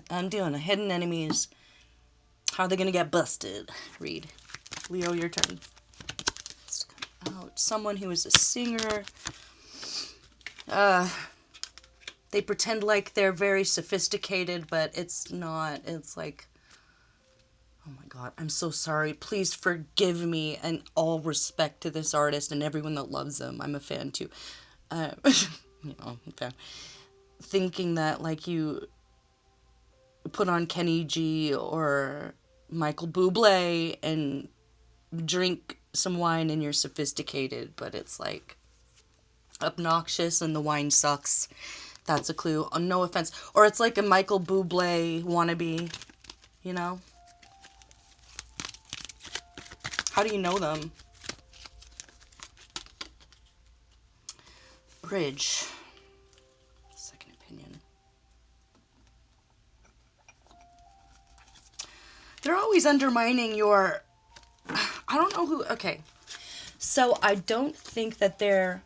I'm doing a hidden enemies. How are they gonna get busted? Read. Leo, your turn. Let's come out. Someone who is a singer. They pretend like they're very sophisticated, but it's not. It's like, oh my god, I'm so sorry. Please forgive me, and all respect to this artist and everyone that loves him. I'm a fan too. I'm a fan. Thinking that like you put on Kenny G or Michael Bublé and drink some wine and you're sophisticated, but it's like obnoxious and the wine sucks. That's a clue. No offense. Or it's like a Michael Bublé wannabe, you know? How do you know them? Bridge. Second opinion. They're always undermining your... I don't know who... Okay. So I don't think that they're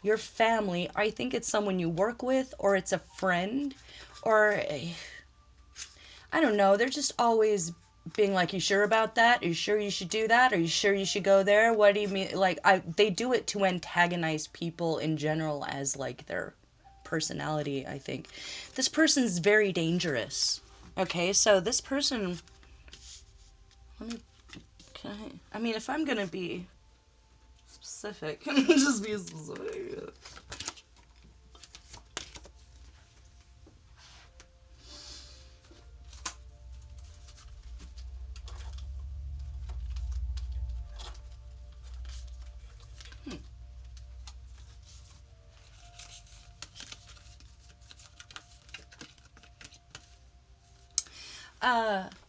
your family. I think it's someone you work with, or it's a friend, or... I don't know. They're just always being like, you sure about that? Are you sure you should do that? Are you sure you should go there? What do you mean? Like, they do it to antagonize people in general as, like, their personality, I think. This person's very dangerous. Okay, so this person... I mean, if I'm gonna be specific, just be specific.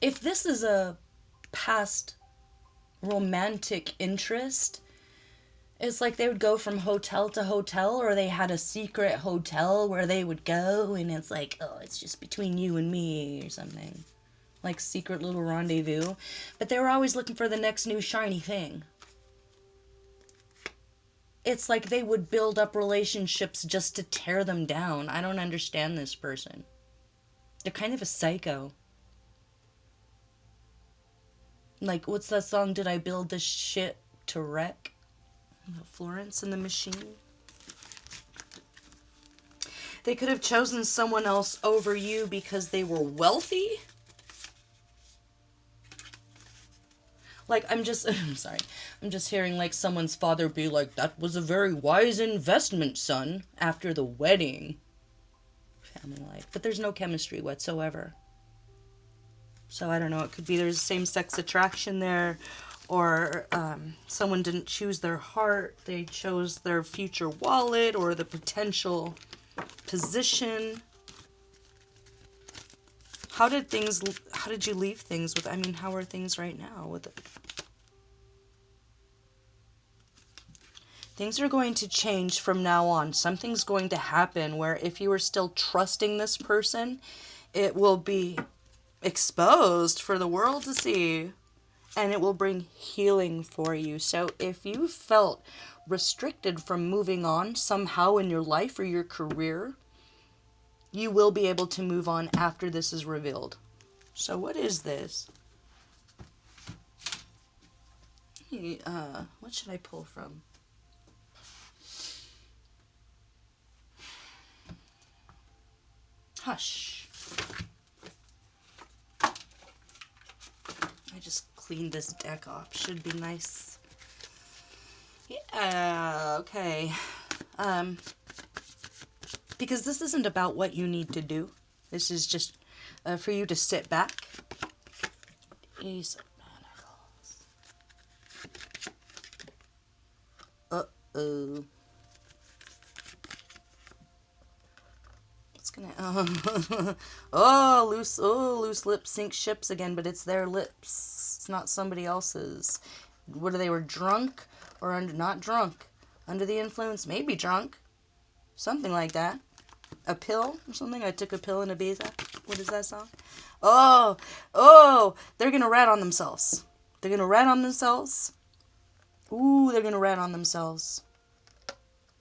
If this is a past romantic interest, it's like they would go from hotel to hotel, or they had a secret hotel where they would go, and it's like, oh, it's just between you and me or something. Like secret little rendezvous. But they were always looking for the next new shiny thing. It's like they would build up relationships just to tear them down. I don't understand this person. They're kind of a psycho. Like, what's that song? Did I build this shit to wreck? Florence and the Machine. They could have chosen someone else over you because they were wealthy. Like, I'm sorry. I'm just hearing like someone's father be like, that was a very wise investment, son, after the wedding. Family life. But there's no chemistry whatsoever. So I don't know, it could be there's same-sex attraction there, or someone didn't choose their heart, they chose their future wallet or the potential position. How did you leave things with, I mean, how are things right now with it? Things are going to change from now on. Something's going to happen where if you are still trusting this person, it will be exposed for the world to see, and it will bring healing for you. So if you felt restricted from moving on somehow in your life or your career, you will be able to move on after this is revealed. So what is this? What should I pull from? Hush. I just cleaned this deck off. Should be nice. Yeah, okay. Because this isn't about what you need to do. This is just for you to sit back. Ace of Manacles. Uh-oh. It's gonna... loose lips sink ships again, but it's their lips. It's not somebody else's. Whether they were drunk or not drunk. Under the influence, maybe drunk. Something like that. A pill or something. I took a pill in Ibiza. What is that song? Oh, they're gonna rat on themselves. They're gonna rat on themselves. Ooh, they're gonna rat on themselves.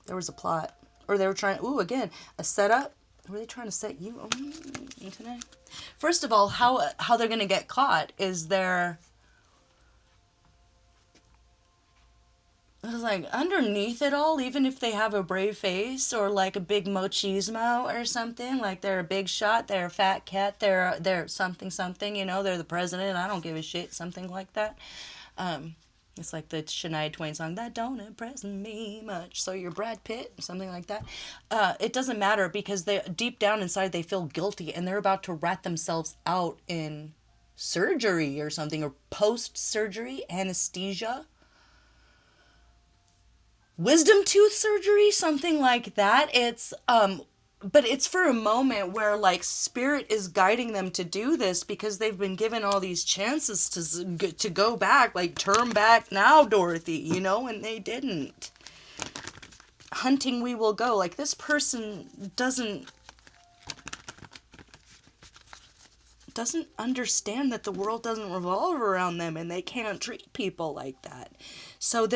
There was a plot. Or they were trying, again, a setup. Were they trying to set you on today? First of all, how they're gonna get caught is it's like underneath it all, even if they have a brave face or like a big machismo or something, like they're a big shot, they're a fat cat, they're something something, you know, they're the president, I don't give a shit, something like that. It's like the Shania Twain song, that don't impress me much. So you're Brad Pitt, something like that. It doesn't matter because they deep down inside they feel guilty and they're about to rat themselves out in surgery or something, or post-surgery anesthesia. Wisdom tooth surgery, something like that. It's but it's for a moment where like spirit is guiding them to do this because they've been given all these chances to go back, like turn back now, Dorothy, you know, and they didn't. Hunting we will go. Like this person doesn't understand that the world doesn't revolve around them and they can't treat people like that. So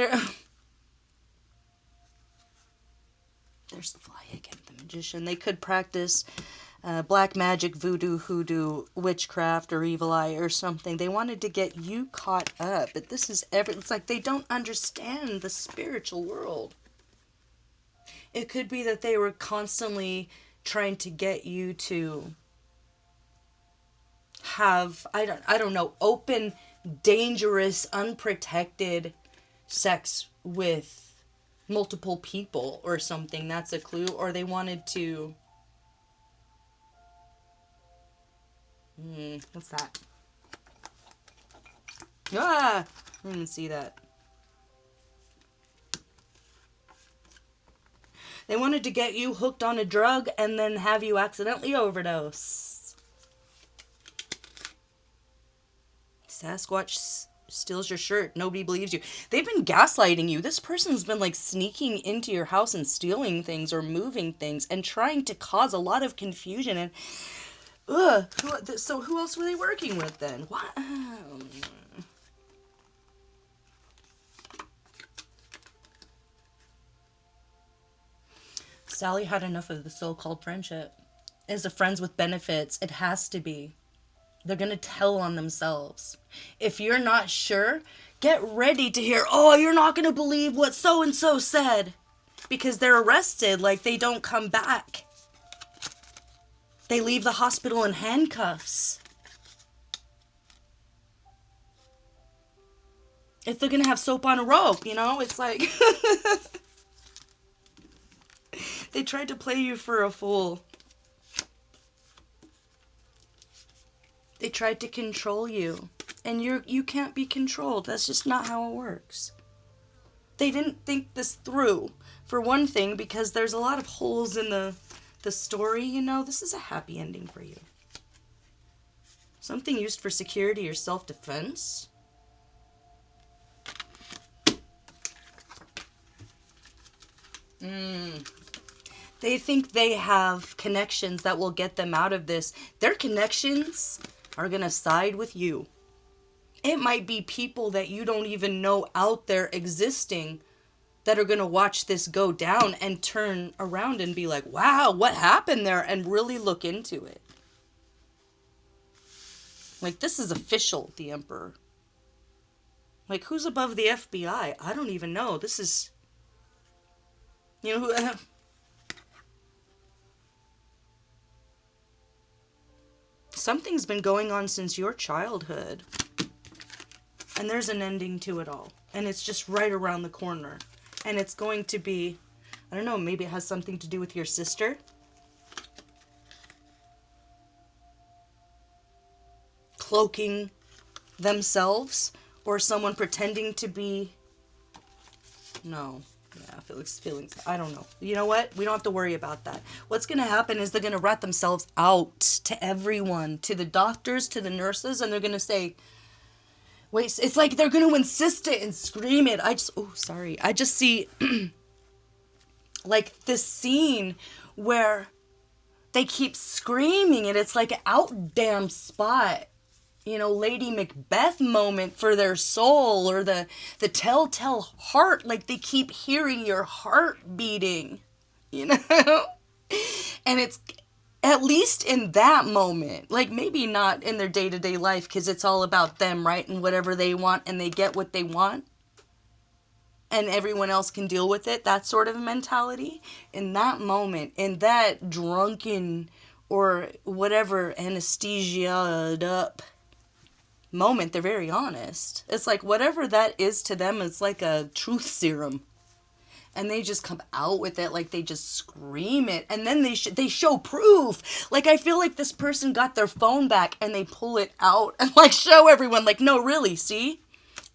there's the fly again, the magician. They could practice black magic, voodoo, hoodoo, witchcraft, or evil eye or something. They wanted to get you caught up. But this is it's like they don't understand the spiritual world. It could be that they were constantly trying to get you to have, I don't know, open, dangerous, unprotected sex with multiple people or something. That's a clue. Or they wanted to what's that? I didn't see that. They wanted to get you hooked on a drug and then have you accidentally overdose. Sasquatch steals your shirt. Nobody believes you. They've been gaslighting you. This person's been like sneaking into your house and stealing things or moving things and trying to cause a lot of confusion. And so who else were they working with then? What? Sally had enough of the so-called friendship. It's a friends with benefits. It has to be. They're going to tell on themselves. If you're not sure, get ready to hear, oh, you're not going to believe what so-and-so said. Because they're arrested, like they don't come back. They leave the hospital in handcuffs. If they're going to have soap on a rope, you know, it's like... They tried to play you for a fool. They tried to control you. And you can't be controlled. That's just not how it works. They didn't think this through. For one thing, because there's a lot of holes in the story, you know. This is a happy ending for you. Something used for security or self-defense. They think they have connections that will get them out of this. Their connections are going to side with you. It might be people that you don't even know out there existing that are going to watch this go down and turn around and be like, wow, what happened there? And really look into it. Like, this is official, the Emperor. Like, who's above the FBI? I don't even know. This is... You know who... Something's been going on since your childhood. And there's an ending to it all. And it's just right around the corner. And it's going to be, I don't know, maybe it has something to do with your sister. Cloaking themselves. Or someone pretending to be... No. Yeah, feelings. I don't know. You know what? We don't have to worry about that. What's going to happen is they're going to rat themselves out to everyone, to the doctors, to the nurses, and they're going to say, wait, it's like they're going to insist it and scream it. I just see like this scene where they keep screaming it. It's like an out damn spot. You know, Lady Macbeth moment for their soul, or the telltale heart, like they keep hearing your heart beating, you know? And At least in that moment. Like, maybe not in their day-to-day life, because it's all about them, right? And whatever they want, and they get what they want, and everyone else can deal with it. That sort of mentality. In that moment, in that drunken or whatever anesthesiaed up moment, they're very honest. It's like whatever that is to them is like a truth serum. And they just come out with it, like they just scream it, and then they show proof. Like, I feel like this person got their phone back and they pull it out and like show everyone, like, no, really, see,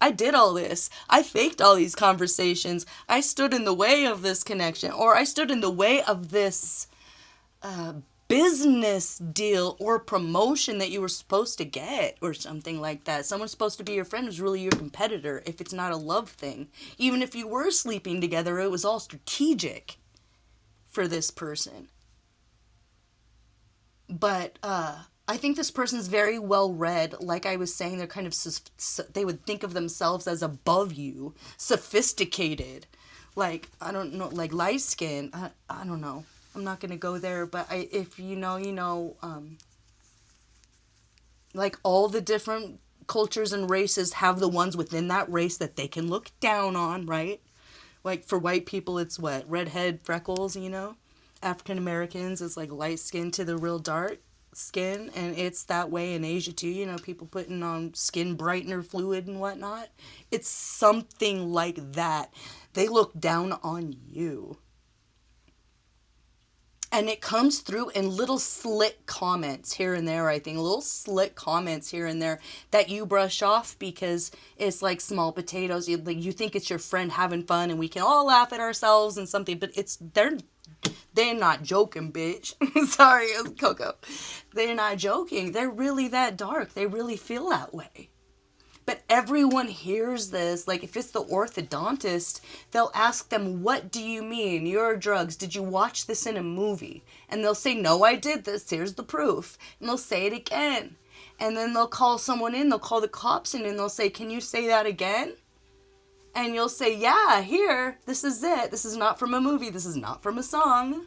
I did all this. I faked all these conversations. I stood in the way of this connection, or I stood in the way of this business deal or promotion that you were supposed to get, or something like that. Someone's supposed to be your friend who's really your competitor if it's not a love thing. Even if you were sleeping together, it was all strategic for this person. But I think this person's very well read. Like I was saying, they're kind of they would think of themselves as above you, sophisticated, like, I don't know, like light skin. I don't know. I'm not going to go there, but if you know, like all the different cultures and races have the ones within that race that they can look down on, right? Like for white people, it's what? Redhead, freckles, African Americans, it's like light skin to the real dark skin, and it's that way in Asia too, people putting on skin brightener fluid and whatnot. It's something like that. They look down on you. And it comes through in little slick comments here and there, I think. Little slick comments here and there that you brush off because it's like small potatoes. You think it's your friend having fun and we can all laugh at ourselves and something. But they're not joking, bitch. Sorry, it was Coco. They're not joking. They're really that dark. They really feel that way. But everyone hears this. Like, if it's the orthodontist, they'll ask them, what do you mean? Your drugs. Did you watch this in a movie? And they'll say, no, I did this. Here's the proof. And they'll say it again. And then they'll call someone in. They'll call the cops in and they'll say, can you say that again? And you'll say, yeah, here. This is it. This is not from a movie. This is not from a song.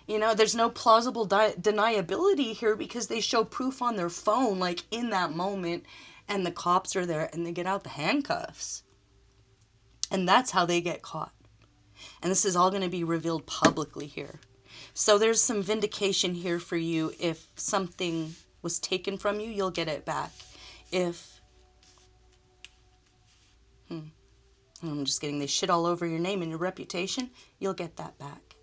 There's no plausible deniability here because they show proof on their phone, like in that moment. And the cops are there and they get out the handcuffs. And that's how they get caught. And this is all going to be revealed publicly here. So there's some vindication here for you. If something was taken from you, you'll get it back. If, I'm just kidding, they shit all over your name and your reputation, you'll get that back.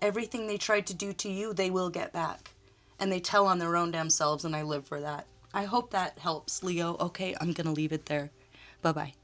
Everything they tried to do to you, they will get back. And they tell on their own damn selves, and I live for that. I hope that helps, Leo. Okay, I'm going to leave it there. Bye-bye.